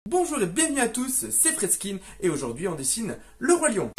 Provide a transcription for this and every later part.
Bonjour et bienvenue à tous, c'est Fredskin et aujourd'hui on dessine le Roi Lion.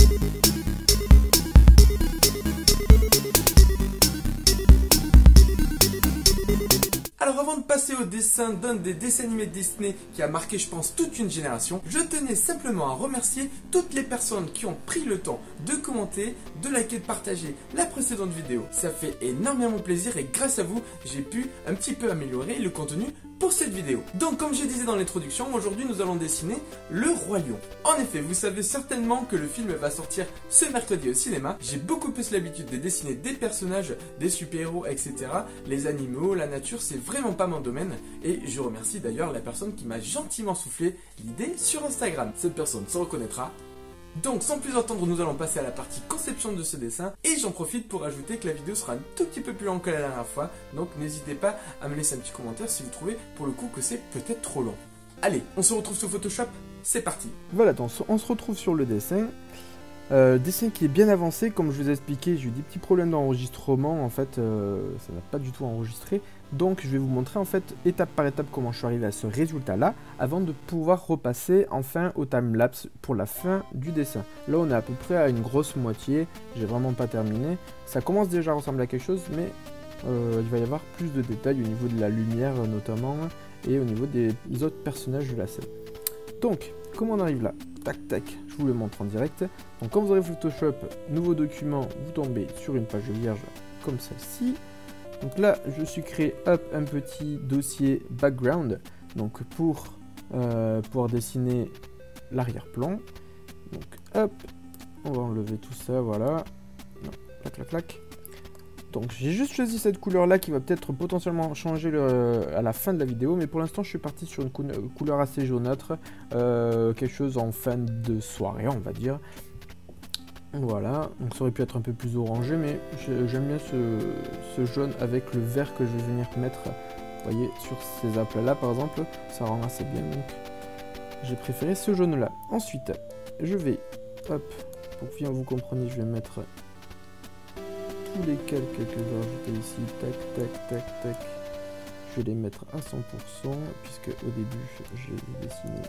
Alors avant de passer au dessin d'un des dessins animés de Disney qui a marqué je pense toute une génération, je tenais simplement à remercier toutes les personnes qui ont pris le temps de commenter, de liker, de partager la précédente vidéo. Ça fait énormément plaisir et grâce à vous, j'ai pu un petit peu améliorer le contenu pour cette vidéo. Donc comme je disais dans l'introduction, aujourd'hui nous allons dessiner le Roi Lion. En effet, vous savez certainement que le film va sortir ce mercredi au cinéma. J'ai beaucoup plus l'habitude de dessiner des personnages, des super-héros, etc. Les animaux, la nature, c'est vraiment pas mon domaine. Et je remercie d'ailleurs la personne qui m'a gentiment soufflé l'idée sur Instagram. Cette personne se reconnaîtra. Donc sans plus attendre, nous allons passer à la partie conception de ce dessin et j'en profite pour ajouter que la vidéo sera un tout petit peu plus longue que la dernière fois, donc n'hésitez pas à me laisser un petit commentaire si vous trouvez pour le coup que c'est peut-être trop long. Allez, on se retrouve sur Photoshop, c'est parti. Voilà, donc on se retrouve sur le dessin. Dessin qui est bien avancé, comme je vous ai expliqué, j'ai eu des petits problèmes d'enregistrement, en fait, ça n'a pas du tout enregistré. Donc je vais vous montrer en fait étape par étape comment je suis arrivé à ce résultat là, avant de pouvoir repasser enfin au timelapse pour la fin du dessin. Là on est à peu près à une grosse moitié, j'ai vraiment pas terminé. Ça commence déjà à ressembler à quelque chose, mais il va y avoir plus de détails au niveau de la lumière notamment, et au niveau des autres personnages de la scène. Donc, comment on arrive là? Tac tac, je vous le montre en direct. Donc quand vous avez Photoshop, nouveau document, vous tombez sur une page vierge comme celle-ci. Donc là, je suis créé un petit dossier background, donc pour pouvoir dessiner l'arrière-plan. Donc hop, on va enlever tout ça, voilà. Non, clac clac clac. Donc j'ai juste choisi cette couleur là qui va peut-être potentiellement changer à la fin de la vidéo, mais pour l'instant je suis parti sur une couleur assez jaunâtre, quelque chose en fin de soirée on va dire. Voilà, donc ça aurait pu être un peu plus orangé, mais j'aime bien ce jaune avec le vert que je vais venir mettre, vous voyez, sur ces aplats là par exemple, ça rend assez bien, donc j'ai préféré ce jaune là. Ensuite, je vais, hop, pour que bien vous compreniez, je vais mettre tous les calques que je vais rajouter ici, tac, tac, tac, tac, je vais les mettre à 100%, puisque au début, j'ai dessiné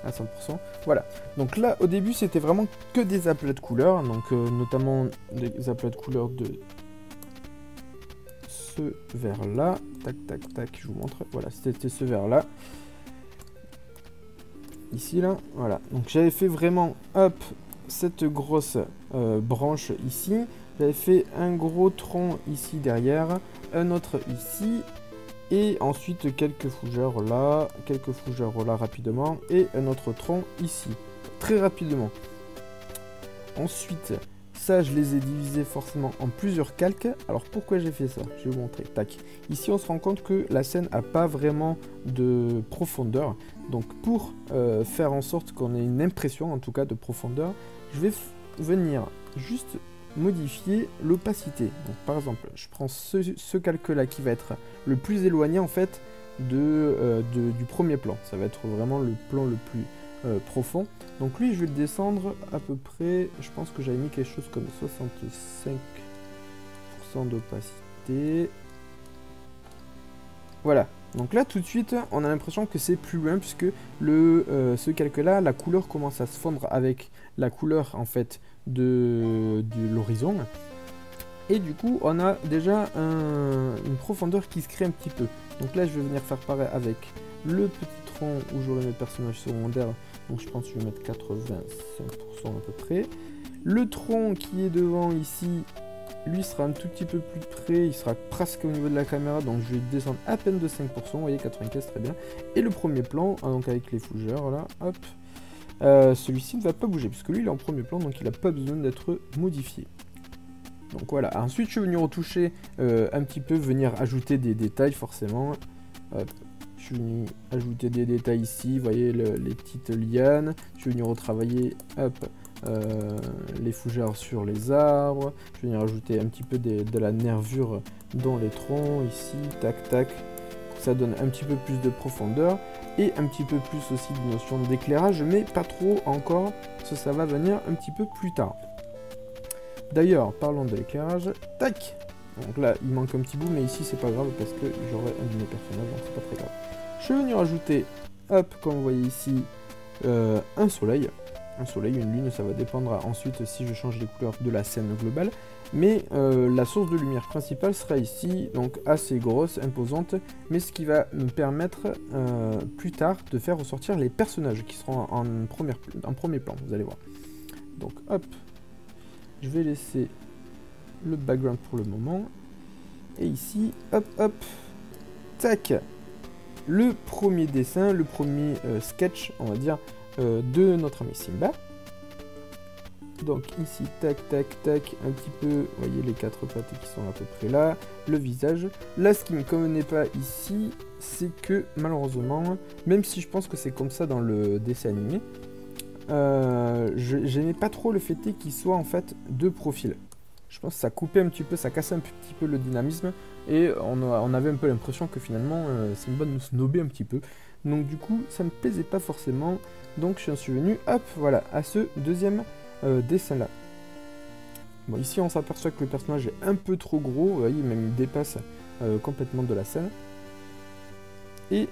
à 100%. Voilà, donc là, au début, c'était vraiment que des aplats de couleurs, donc notamment des aplats de couleurs de ce vert-là, tac, tac, tac, je vous montre, voilà, c'était ce vert-là, ici, là, voilà, donc j'avais fait vraiment, hop, cette grosse branche ici. J'avais fait un gros tronc ici derrière, un autre ici, et ensuite quelques fougères là rapidement, et un autre tronc ici, très rapidement. Ensuite, ça je les ai divisés forcément en plusieurs calques. Alors pourquoi j'ai fait ça? Je vais vous montrer. Tac. Ici on se rend compte que la scène n'a pas vraiment de profondeur. Donc pour faire en sorte qu'on ait une impression en tout cas de profondeur, je vais venir juste modifier l'opacité. Donc par exemple, je prends ce calque là qui va être le plus éloigné en fait du premier plan. Ça va être vraiment le plan le plus profond. Donc lui je vais le descendre à peu près, je pense que j'avais mis quelque chose comme 65% d'opacité. Voilà, donc là tout de suite on a l'impression que c'est plus loin, puisque ce calque là, la couleur commence à se fondre avec la couleur en fait de l'horizon, et du coup on a déjà une profondeur qui se crée un petit peu. Donc là je vais venir faire pareil avec le petit tronc où j'aurai mes personnages secondaires, donc je pense que je vais mettre 85% à peu près. Le tronc qui est devant ici, lui sera un tout petit peu plus près, il sera presque au niveau de la caméra, donc je vais descendre à peine de 5%, vous voyez, 95, très bien. Et le premier plan, donc avec les fougères, là, hop, celui-ci ne va pas bouger, puisque lui il est en premier plan, donc il n'a pas besoin d'être modifié. Donc voilà, ensuite je vais venir retoucher un petit peu, venir ajouter des détails forcément. Hop. Je vais venir ajouter des détails ici, vous voyez les petites lianes, je vais venir retravailler, hop, les fougères sur les arbres, je vais venir ajouter un petit peu de la nervure dans les troncs ici, tac tac, ça donne un petit peu plus de profondeur et un petit peu plus aussi de notion d'éclairage, mais pas trop encore, parce que ça va venir un petit peu plus tard. D'ailleurs, parlons de l'éclairage, tac, donc là il manque un petit bout, mais ici c'est pas grave parce que j'aurai un de mes personnages, donc c'est pas très grave. Je vais venir ajouter hop, comme vous voyez ici, un soleil. Un soleil, une lune, ça va dépendre ensuite si je change les couleurs de la scène globale. Mais la source de lumière principale sera ici, donc assez grosse, imposante, mais ce qui va me permettre plus tard de faire ressortir les personnages qui seront en premier plan, vous allez voir. Donc hop, je vais laisser le background pour le moment. Et ici, hop, hop, tac, le premier dessin, le premier sketch, on va dire, de notre ami Simba. Donc ici, tac, tac, tac, un petit peu, vous voyez les quatre pattes qui sont à peu près là, le visage. Là, ce qui ne me convenait pas ici, c'est que malheureusement, même si je pense que c'est comme ça dans le dessin animé, j'aimais pas trop le fait qu'il soit en fait de profil. Je pense que ça coupait un petit peu, ça cassait un petit peu le dynamisme, et on avait un peu l'impression que finalement, Simba nous snobait un petit peu. Donc du coup, ça me plaisait pas forcément, donc je suis venu, hop, voilà, à ce deuxième dessin là. Bon, ici on s'aperçoit que le personnage est un peu trop gros, vous voyez, même il dépasse complètement de la scène. Et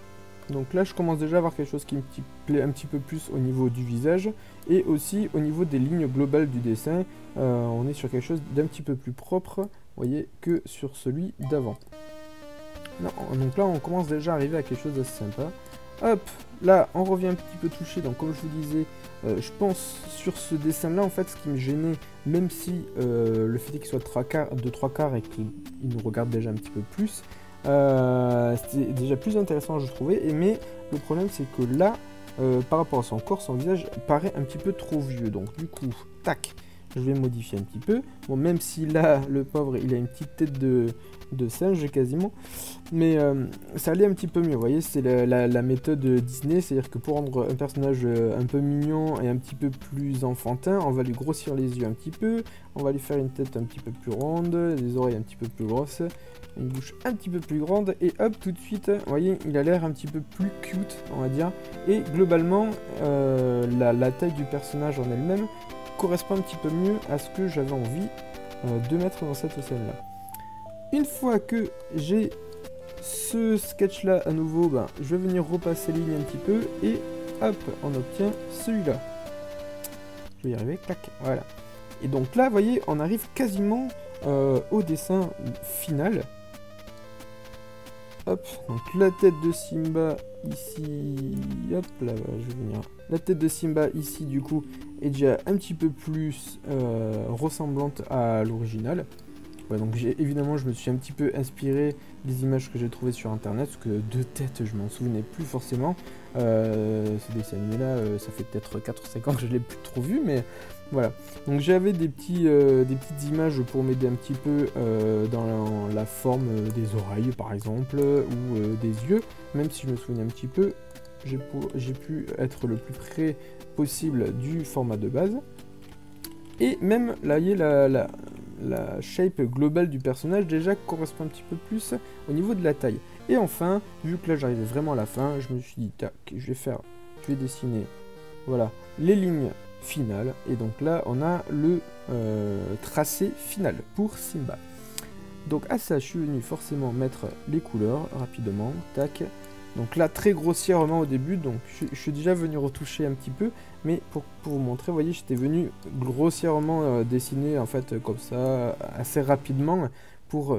donc là je commence déjà à avoir quelque chose qui me plaît un petit peu plus au niveau du visage, et aussi au niveau des lignes globales du dessin, on est sur quelque chose d'un petit peu plus propre, vous voyez, que sur celui d'avant. Donc là on commence déjà à arriver à quelque chose d'assez sympa. Hop, là on revient un petit peu touché, donc comme je vous disais, je pense sur ce dessin là en fait ce qui me gênait, même si le fait qu'il soit de 3/4 et qu'il nous regarde déjà un petit peu plus, c'était déjà plus intéressant je trouvais, mais le problème c'est que là, par rapport à son corps, son visage paraît un petit peu trop vieux, donc du coup, tac, je vais modifier un petit peu. Bon, même si là, le pauvre, il a une petite tête de singe quasiment, mais ça allait un petit peu mieux, vous voyez, c'est la méthode Disney, c'est-à-dire que pour rendre un personnage un peu mignon et un petit peu plus enfantin, on va lui grossir les yeux un petit peu, on va lui faire une tête un petit peu plus ronde, des oreilles un petit peu plus grosses, une bouche un petit peu plus grande, et hop, tout de suite, vous voyez, il a l'air un petit peu plus cute, on va dire, et globalement, la taille du personnage en elle-même correspond un petit peu mieux à ce que j'avais envie de mettre dans cette scène-là. Une fois que j'ai ce sketch-là à nouveau, ben, je vais venir repasser les lignes un petit peu, et hop, on obtient celui-là. Je vais y arriver, clac, voilà. Et donc là, vous voyez, on arrive quasiment au dessin final. Hop, donc la tête de Simba ici, hop là, je vais venir. La tête de Simba ici du coup est déjà un petit peu plus ressemblante à l'original. Ouais, donc évidemment je me suis un petit peu inspiré des images que j'ai trouvées sur internet, parce que de tête je m'en souvenais plus forcément. Ce dessin animé là, ça fait peut-être 4 ou 5 ans que je l'ai plus trop vu, mais voilà. Donc j'avais des petites images pour m'aider un petit peu dans la forme des oreilles par exemple, ou des yeux, même si je me souviens un petit peu, j'ai pu être le plus près possible du format de base. Et même là, vous voyez, la shape globale du personnage déjà correspond un petit peu plus au niveau de la taille. Et enfin, vu que là j'arrivais vraiment à la fin, je me suis dit, tac, je vais dessiner, voilà, les lignes finales. Et donc là, on a le tracé final pour Simba. Donc à ça, je suis venu forcément mettre les couleurs rapidement, tac. Donc là, très grossièrement au début, donc je suis déjà venu retoucher un petit peu, mais pour vous montrer, vous voyez, j'étais venu grossièrement dessiner en fait comme ça, assez rapidement, pour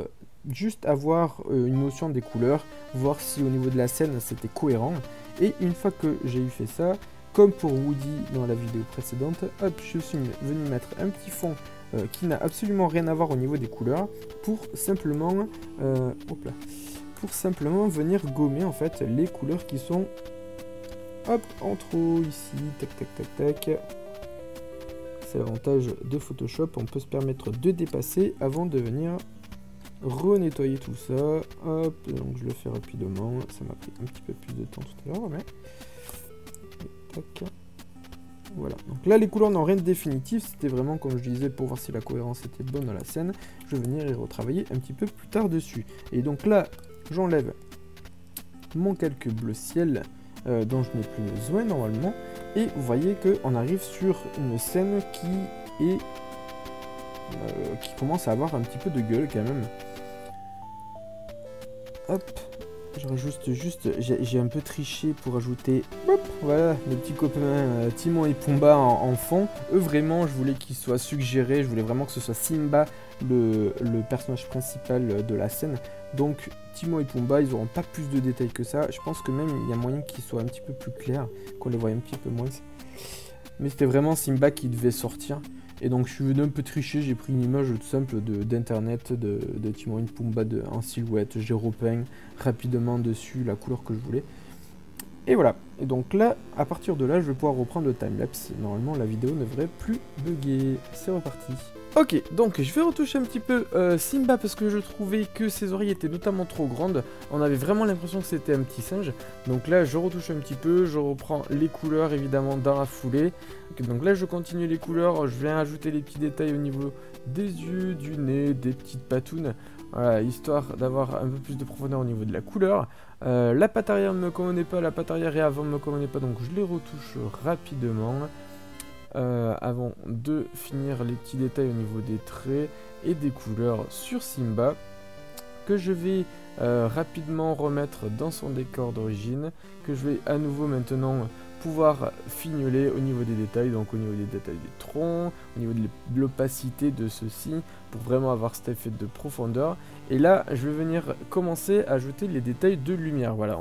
juste avoir une notion des couleurs, voir si au niveau de la scène c'était cohérent. Et une fois que j'ai eu fait ça, comme pour Woody dans la vidéo précédente, hop, je suis venu mettre un petit fond qui n'a absolument rien à voir au niveau des couleurs, pour simplement, hop là, pour simplement venir gommer en fait les couleurs qui sont hop en trop ici, tac tac tac tac. C'est l'avantage de Photoshop, on peut se permettre de dépasser avant de venir renettoyer tout ça. Hop, donc je le fais rapidement, ça m'a pris un petit peu plus de temps tout à l'heure, mais tac. Voilà, donc là les couleurs n'ont rien de définitif, c'était vraiment comme je disais pour voir si la cohérence était bonne dans la scène. Je vais venir y retravailler un petit peu plus tard dessus. Et donc là, j'enlève mon calque bleu ciel dont je n'ai plus besoin normalement. Et vous voyez qu'on arrive sur une scène qui commence à avoir un petit peu de gueule quand même. Hop, Je rajoute juste, j'ai un peu triché pour ajouter, hop, voilà, mes petits copains Timon et Pumba en fond. Eux vraiment, je voulais qu'ils soient suggérés, je voulais vraiment que ce soit Simba le personnage principal de la scène. Donc Timon et Pumba, ils n'auront pas plus de détails que ça. Je pense que même il y a moyen qu'ils soient un petit peu plus clairs, qu'on les voit un petit peu moins. Mais c'était vraiment Simba qui devait sortir. Et donc je suis venu un peu tricher, j'ai pris une image tout simple d'internet de Timon et Pumba en silhouette. J'ai repeint rapidement dessus la couleur que je voulais. Et voilà. Et donc là, à partir de là, je vais pouvoir reprendre le timelapse. Normalement, la vidéo ne devrait plus bugger. C'est reparti. Ok, donc je vais retoucher un petit peu Simba parce que je trouvais que ses oreilles étaient notamment trop grandes. On avait vraiment l'impression que c'était un petit singe. Donc là, je retouche un petit peu, je reprends les couleurs évidemment dans la foulée. Okay, donc là, je continue les couleurs, je viens ajouter les petits détails au niveau des yeux, du nez, des petites patounes. Voilà, histoire d'avoir un peu plus de profondeur au niveau de la couleur. La patte arrière ne me convenait pas, la patte arrière et avant ne me convenait pas, donc je les retouche rapidement. Avant de finir les petits détails au niveau des traits et des couleurs sur Simba, que je vais rapidement remettre dans son décor d'origine, que je vais à nouveau maintenant pouvoir fignoler au niveau des détails, donc au niveau des détails des troncs, au niveau de l'opacité de ceux-ci, pour vraiment avoir cet effet de profondeur. Et là, je vais venir commencer à ajouter les détails de lumière. Voilà,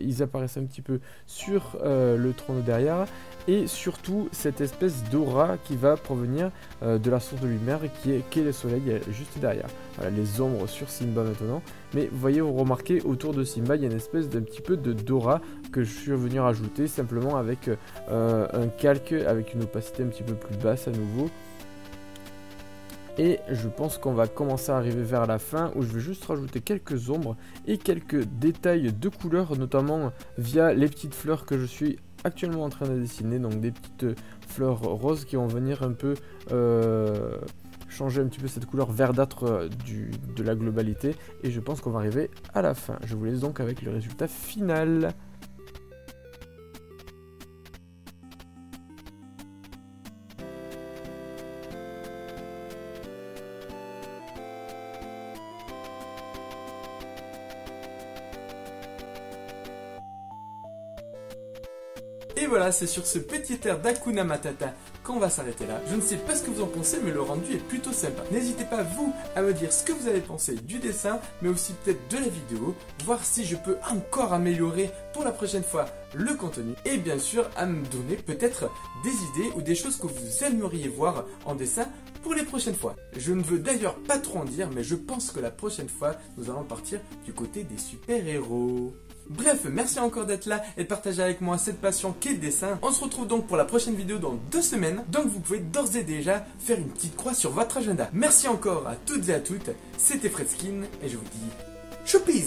ils apparaissent un petit peu sur le tronc de derrière, et surtout cette espèce d'aura qui va provenir de la source de lumière qui est le soleil juste derrière. Voilà, les ombres sur Simba maintenant. Mais vous voyez, vous remarquez autour de Simba, il y a une espèce d'un petit peu d'aura que je suis venu rajouter simplement avec un calque avec une opacité un petit peu plus basse à nouveau. Et je pense qu'on va commencer à arriver vers la fin où je vais juste rajouter quelques ombres et quelques détails de couleurs, notamment via les petites fleurs que je suis actuellement en train de dessiner. Donc des petites fleurs roses qui vont venir un peu changer un petit peu cette couleur verdâtre de la globalité. Et je pense qu'on va arriver à la fin. Je vous laisse donc avec le résultat final. Et voilà, c'est sur ce petit air d'Hakuna Matata qu'on va s'arrêter là. Je ne sais pas ce que vous en pensez, mais le rendu est plutôt sympa. N'hésitez pas, vous, à me dire ce que vous avez pensé du dessin, mais aussi peut-être de la vidéo, voir si je peux encore améliorer pour la prochaine fois le contenu, et bien sûr, à me donner peut-être des idées ou des choses que vous aimeriez voir en dessin pour les prochaines fois. Je ne veux d'ailleurs pas trop en dire, mais je pense que la prochaine fois, nous allons partir du côté des super-héros. Bref, merci encore d'être là et de partager avec moi cette passion qu'est le dessin. On se retrouve donc pour la prochaine vidéo dans 2 semaines. Donc vous pouvez d'ores et déjà faire une petite croix sur votre agenda. Merci encore à toutes et à toutes. C'était Fredskin et je vous dis choupies!